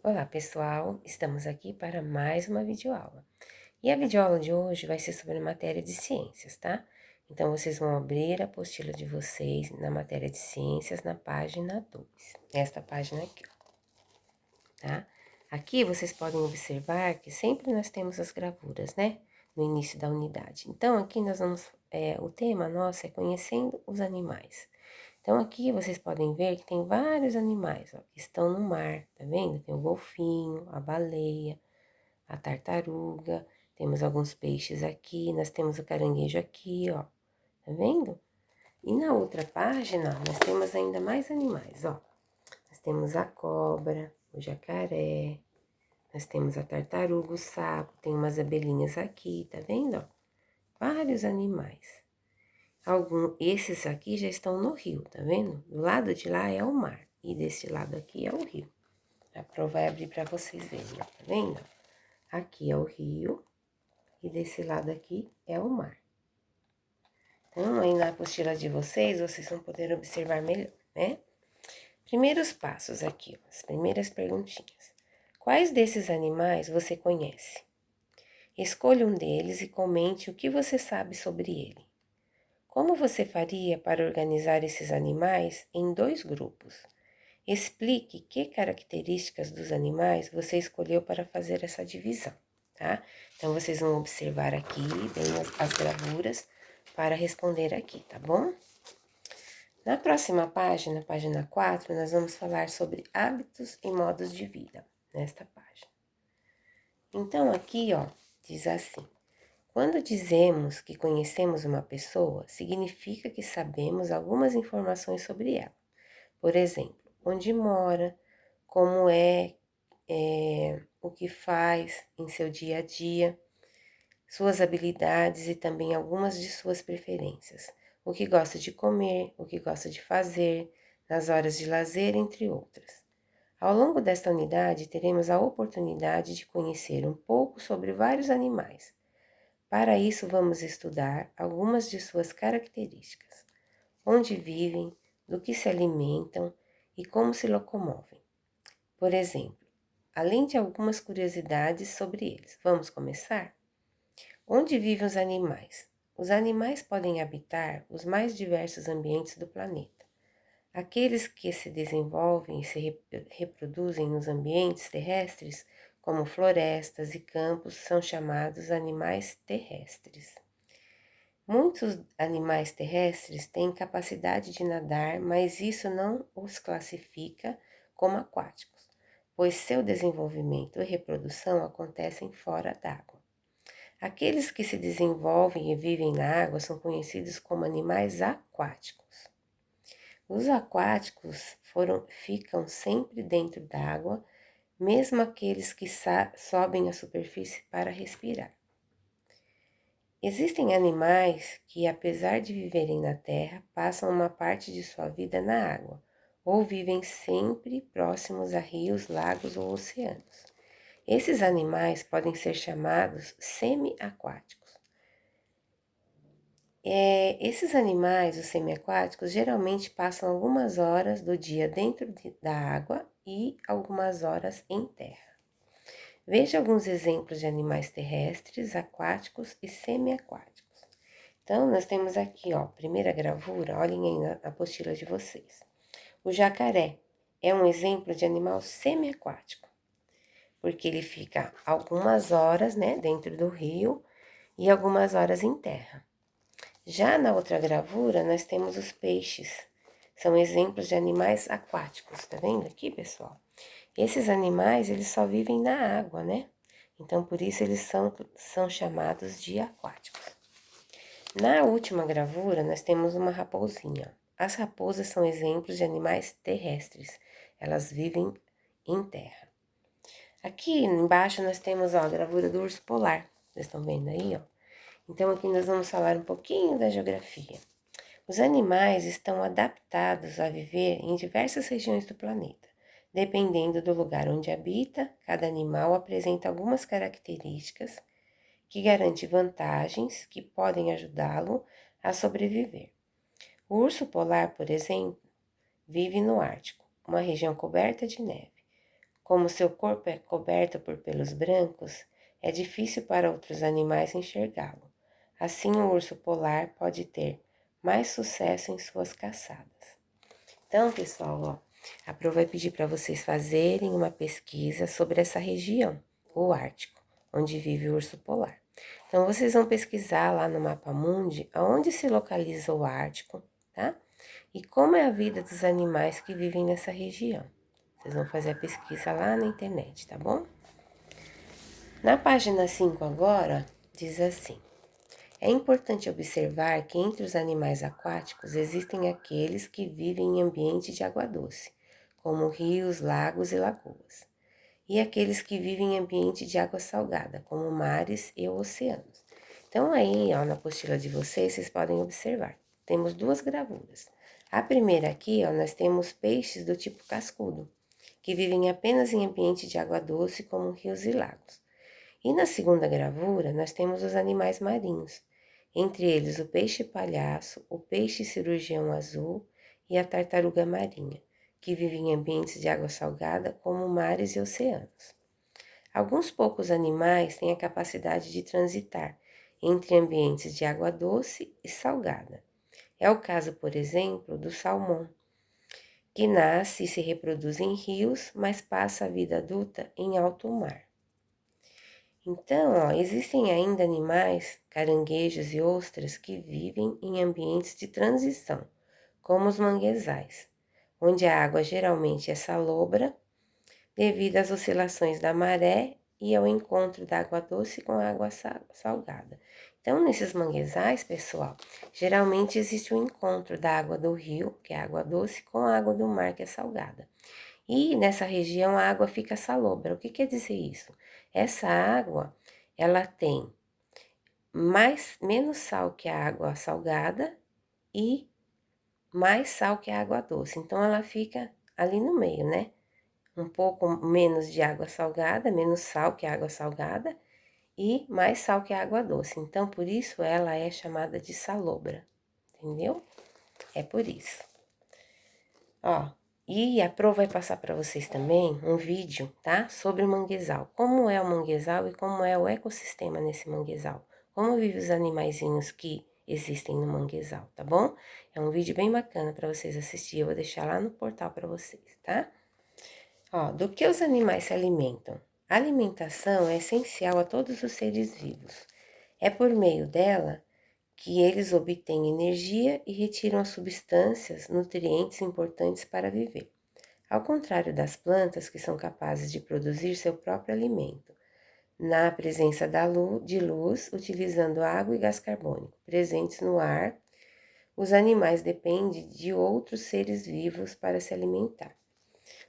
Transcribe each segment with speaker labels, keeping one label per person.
Speaker 1: Olá pessoal, estamos aqui para mais uma videoaula. E a videoaula de hoje vai ser sobre a matéria de ciências, tá? Então vocês vão abrir a apostila de vocês na matéria de ciências na página 2. Esta página aqui, tá? Aqui vocês podem observar que sempre nós temos as gravuras, né? No início da unidade. Então aqui nós vamos, o tema nosso é conhecendo os animais. Então, aqui vocês podem ver que tem vários animais, ó, que estão no mar, tá vendo? Tem o golfinho, a baleia, a tartaruga, temos alguns peixes aqui, nós temos o caranguejo aqui, ó, tá vendo? E na outra página, nós temos ainda mais animais, ó. Nós temos a cobra, o jacaré, nós temos a tartaruga, o sapo, tem umas abelhinhas aqui, tá vendo, ó? Vários animais. Esses aqui já estão no rio, tá vendo? Do lado de lá é o mar e desse lado aqui é o rio. A prova vai abrir para vocês verem, ó, tá vendo? Aqui é o rio e desse lado aqui é o mar. Então, aí na apostila de vocês vão poder observar melhor, né? Primeiros passos aqui, ó, as primeiras perguntinhas. Quais desses animais você conhece? Escolha um deles e comente o que você sabe sobre ele. Como você faria para organizar esses animais em dois grupos? Explique que características dos animais você escolheu para fazer essa divisão, tá? Então, vocês vão observar aqui bem as gravuras para responder aqui, tá bom? Na próxima página, página 4, nós vamos falar sobre hábitos e modos de vida, nesta página. Então, aqui, ó, diz assim: quando dizemos que conhecemos uma pessoa, significa que sabemos algumas informações sobre ela. Por exemplo, onde mora, como o que faz em seu dia a dia, suas habilidades e também algumas de suas preferências, o que gosta de comer, o que gosta de fazer, nas horas de lazer, entre outras. Ao longo desta unidade, teremos a oportunidade de conhecer um pouco sobre vários animais. Para isso, vamos estudar algumas de suas características, onde vivem, do que se alimentam e como se locomovem. Por exemplo, além de algumas curiosidades sobre eles. Vamos começar? Onde vivem os animais? Os animais podem habitar os mais diversos ambientes do planeta. Aqueles que se desenvolvem e se reproduzem nos ambientes terrestres, como florestas e campos, são chamados animais terrestres. Muitos animais terrestres têm capacidade de nadar, mas isso não os classifica como aquáticos, pois seu desenvolvimento e reprodução acontecem fora d'água. Aqueles que se desenvolvem e vivem na água são conhecidos como animais aquáticos. Os aquáticos ficam sempre dentro d'água, mesmo aqueles que sobem à superfície para respirar. Existem animais que, apesar de viverem na terra, passam uma parte de sua vida na água, ou vivem sempre próximos a rios, lagos ou oceanos. Esses animais podem ser chamados semi-aquáticos. Esses animais, os semiaquáticos, geralmente passam algumas horas do dia dentro da água e algumas horas em terra. Veja alguns exemplos de animais terrestres, aquáticos e semiaquáticos. Então, nós temos aqui, ó, primeira gravura, olhem aí na apostila de vocês. O jacaré é um exemplo de animal semiaquático, porque ele fica algumas horas, né, dentro do rio e algumas horas em terra. Já na outra gravura, nós temos os peixes. São exemplos de animais aquáticos, tá vendo aqui, pessoal? Esses animais, eles só vivem na água, né? Então, por isso, eles são chamados de aquáticos. Na última gravura, nós temos uma raposinha. As raposas são exemplos de animais terrestres. Elas vivem em terra. Aqui embaixo nós temos, ó, a gravura do urso polar. Vocês estão vendo aí, ó? Então, aqui nós vamos falar um pouquinho da geografia. Os animais estão adaptados a viver em diversas regiões do planeta. Dependendo do lugar onde habita, cada animal apresenta algumas características que garantem vantagens que podem ajudá-lo a sobreviver. O urso polar, por exemplo, vive no Ártico, uma região coberta de neve. Como seu corpo é coberto por pelos brancos, é difícil para outros animais enxergá-lo. Assim, o urso polar pode ter mais sucesso em suas caçadas. Então, pessoal, ó, a Pro vai pedir para vocês fazerem uma pesquisa sobre essa região, o Ártico, onde vive o urso polar. Então, vocês vão pesquisar lá no Mapa Mundi aonde se localiza o Ártico, tá? E como é a vida dos animais que vivem nessa região. Vocês vão fazer a pesquisa lá na internet, tá bom? Na página 5 agora, diz assim: é importante observar que entre os animais aquáticos existem aqueles que vivem em ambiente de água doce, como rios, lagos e lagoas, e aqueles que vivem em ambiente de água salgada, como mares e oceanos. Então, aí, ó, na apostila de vocês, vocês podem observar. Temos duas gravuras. A primeira aqui, ó, nós temos peixes do tipo cascudo, que vivem apenas em ambiente de água doce, como rios e lagos. E na segunda gravura, nós temos os animais marinhos, entre eles o peixe-palhaço, o peixe-cirurgião azul e a tartaruga marinha, que vivem em ambientes de água salgada, como mares e oceanos. Alguns poucos animais têm a capacidade de transitar entre ambientes de água doce e salgada. É o caso, por exemplo, do salmão, que nasce e se reproduz em rios, mas passa a vida adulta em alto mar. Então, ó, existem ainda animais, caranguejos e ostras que vivem em ambientes de transição, como os manguezais, onde a água geralmente é salobra devido às oscilações da maré e ao encontro da água doce com a água salgada. Então, nesses manguezais, pessoal, geralmente existe um encontro da água do rio, que é água doce, com a água do mar, que é salgada. E nessa região a água fica salobra. O que quer dizer isso? Essa água, ela tem menos sal que a água salgada e mais sal que a água doce. Então, ela fica ali no meio, né? Um pouco menos de água salgada, menos sal que a água salgada e mais sal que a água doce. Então, por isso ela é chamada de salobra, entendeu? É por isso. Ó, e a Pro vai passar para vocês também um vídeo, tá? Sobre o manguezal. Como é o manguezal e como é o ecossistema nesse manguezal. Como vivem os animaizinhos que existem no manguezal, tá bom? É um vídeo bem bacana para vocês assistir. Eu vou deixar lá no portal para vocês, tá? Ó, do que os animais se alimentam? A alimentação é essencial a todos os seres vivos. É por meio dela que eles obtêm energia e retiram as substâncias, nutrientes importantes para viver. Ao contrário das plantas, que são capazes de produzir seu próprio alimento, na presença de luz, utilizando água e gás carbônico presentes no ar, os animais dependem de outros seres vivos para se alimentar.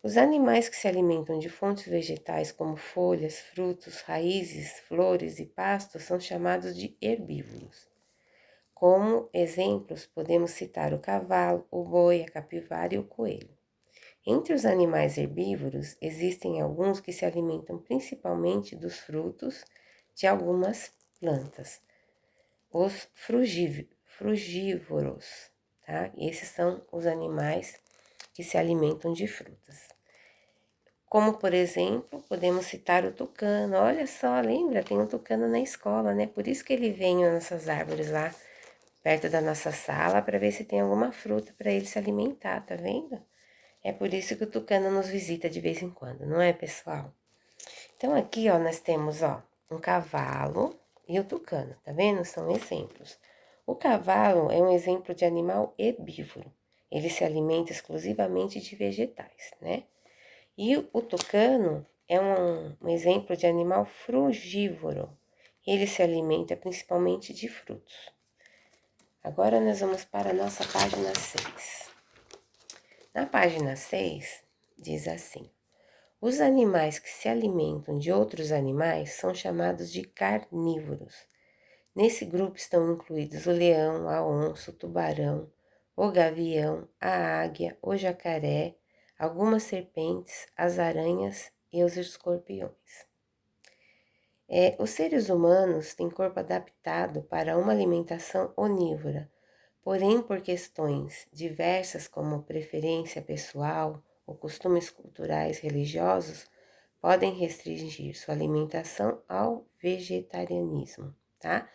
Speaker 1: Os animais que se alimentam de fontes vegetais como folhas, frutos, raízes, flores e pastos são chamados de herbívoros. Como exemplos, podemos citar o cavalo, o boi, a capivara e o coelho. Entre os animais herbívoros, existem alguns que se alimentam principalmente dos frutos de algumas plantas, os frugívoros, tá? Esses são os animais que se alimentam de frutas. Como, por exemplo, podemos citar o tucano. Olha só, lembra? Tem um tucano na escola, né? Por isso que ele vem nessas árvores lá, perto da nossa sala, para ver se tem alguma fruta para ele se alimentar, tá vendo? É por isso que o tucano nos visita de vez em quando, não é, pessoal? Então, aqui, ó, nós temos, ó, um cavalo e o tucano, tá vendo? São exemplos. O cavalo é um exemplo de animal herbívoro. Ele se alimenta exclusivamente de vegetais, né? E o tucano é um exemplo de animal frugívoro. Ele se alimenta principalmente de frutos. Agora nós vamos para a nossa página 6. Na página 6, diz assim: os animais que se alimentam de outros animais são chamados de carnívoros. Nesse grupo estão incluídos o leão, a onça, o tubarão, o gavião, a águia, o jacaré, algumas serpentes, as aranhas e os escorpiões. Os seres humanos têm corpo adaptado para uma alimentação onívora, porém, por questões diversas como preferência pessoal ou costumes culturais religiosos, podem restringir sua alimentação ao vegetarianismo, tá?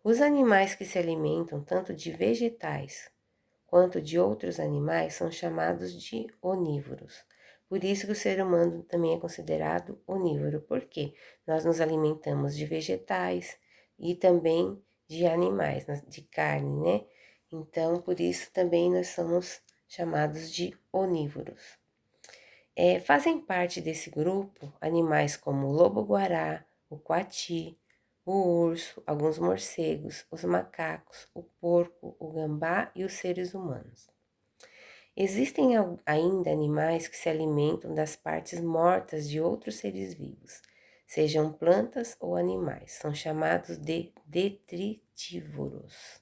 Speaker 1: Os animais que se alimentam tanto de vegetais quanto de outros animais são chamados de onívoros. Por isso que o ser humano também é considerado onívoro, porque nós nos alimentamos de vegetais e também de animais, de carne, né? Então, por isso também nós somos chamados de onívoros. Fazem parte desse grupo animais como o lobo-guará, o coati, o urso, alguns morcegos, os macacos, o porco, o gambá e os seres humanos. Existem ainda animais que se alimentam das partes mortas de outros seres vivos, sejam plantas ou animais, são chamados de detritívoros.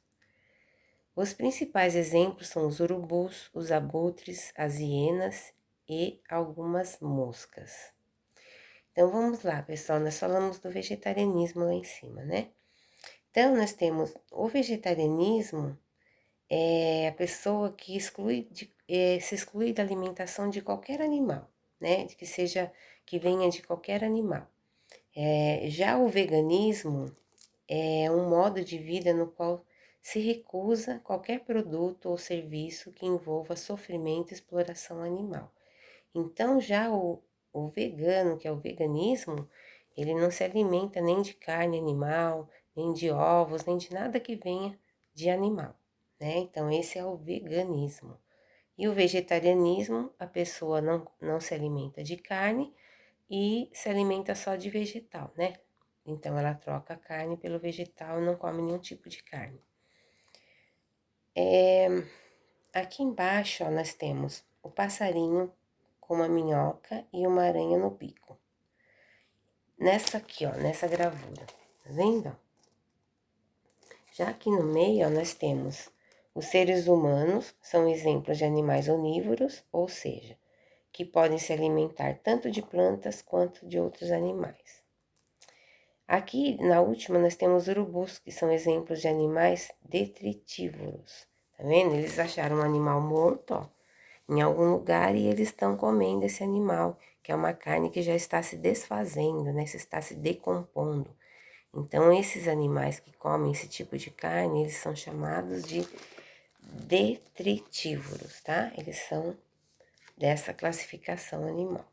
Speaker 1: Os principais exemplos são os urubus, os abutres, as hienas e algumas moscas. Então vamos lá, pessoal, nós falamos do vegetarianismo lá em cima, né? Então nós temos o vegetarianismo, é a pessoa que se exclui da alimentação de qualquer animal, né? Que venha de qualquer animal. Já o veganismo é um modo de vida no qual se recusa qualquer produto ou serviço que envolva sofrimento e exploração animal. Então, já o vegano, que é o veganismo, ele não se alimenta nem de carne animal, nem de ovos, nem de nada que venha de animal, né? Então, esse é o veganismo. E o vegetarianismo, a pessoa não se alimenta de carne e se alimenta só de vegetal, né? Então, ela troca a carne pelo vegetal e não come nenhum tipo de carne. Aqui embaixo, ó, nós temos o passarinho com uma minhoca e uma aranha no bico. Nessa aqui, ó, nessa gravura, tá vendo? Já aqui no meio, ó, nós temos os seres humanos, são exemplos de animais onívoros, ou seja, que podem se alimentar tanto de plantas quanto de outros animais. Aqui, na última, nós temos urubus, que são exemplos de animais detritívoros. Tá vendo? Eles acharam um animal morto, ó, em algum lugar e eles estão comendo esse animal, que é uma carne que já está se desfazendo, né? Se está se decompondo. Então, esses animais que comem esse tipo de carne, eles são chamados de detritívoros, tá? Eles são dessa classificação animal.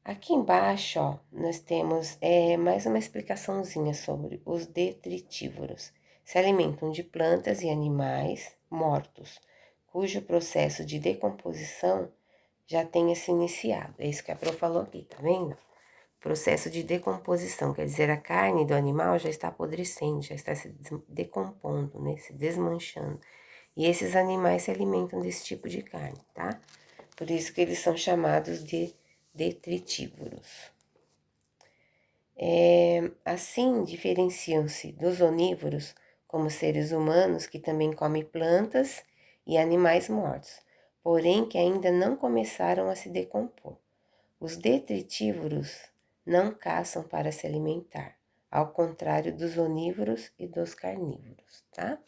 Speaker 1: Aqui embaixo, ó, nós temos mais uma explicaçãozinha sobre os detritívoros. Se alimentam de plantas e animais mortos, cujo processo de decomposição já tenha se iniciado. É isso que a Pro falou aqui, tá vendo? Processo de decomposição, quer dizer, a carne do animal já está apodrecendo, já está se decompondo, né? Se desmanchando. E esses animais se alimentam desse tipo de carne, tá? Por isso que eles são chamados de detritívoros. Assim, diferenciam-se dos onívoros como seres humanos que também comem plantas e animais mortos, porém que ainda não começaram a se decompor. Os detritívoros não caçam para se alimentar, ao contrário dos onívoros e dos carnívoros, tá?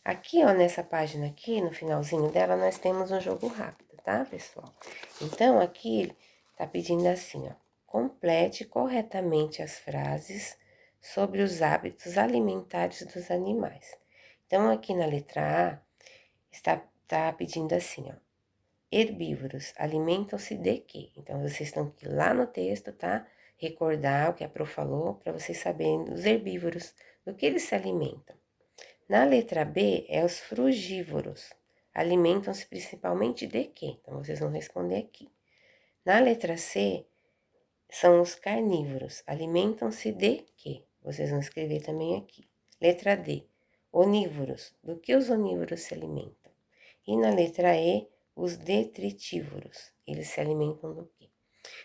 Speaker 1: Aqui, ó, nessa página aqui, no finalzinho dela, nós temos um jogo rápido, tá, pessoal? Então, aqui tá pedindo assim, ó, complete corretamente as frases sobre os hábitos alimentares dos animais. Então, aqui na letra A, tá pedindo assim, ó, herbívoros alimentam-se de quê? Então, vocês estão aqui lá no texto, tá? Recordar o que a Pro falou, para vocês saberem os herbívoros, do que eles se alimentam. Na letra B, é os frugívoros. Alimentam-se principalmente de quê? Então, vocês vão responder aqui. Na letra C, são os carnívoros. Alimentam-se de quê? Vocês vão escrever também aqui. Letra D, onívoros. Do que os onívoros se alimentam? E na letra E, os detritívoros. Eles se alimentam do quê?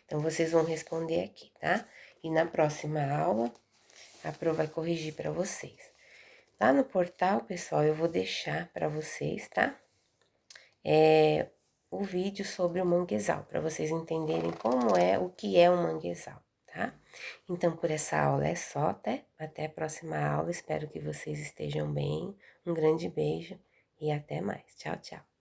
Speaker 1: Então, vocês vão responder aqui, tá? E na próxima aula, a Pro vai corrigir para vocês. Lá no portal, pessoal, eu vou deixar para vocês, tá? O vídeo sobre o manguezal, para vocês entenderem o que é um manguezal, tá? Então, por essa aula é só, até a próxima aula. Espero que vocês estejam bem. Um grande beijo e até mais. Tchau, tchau.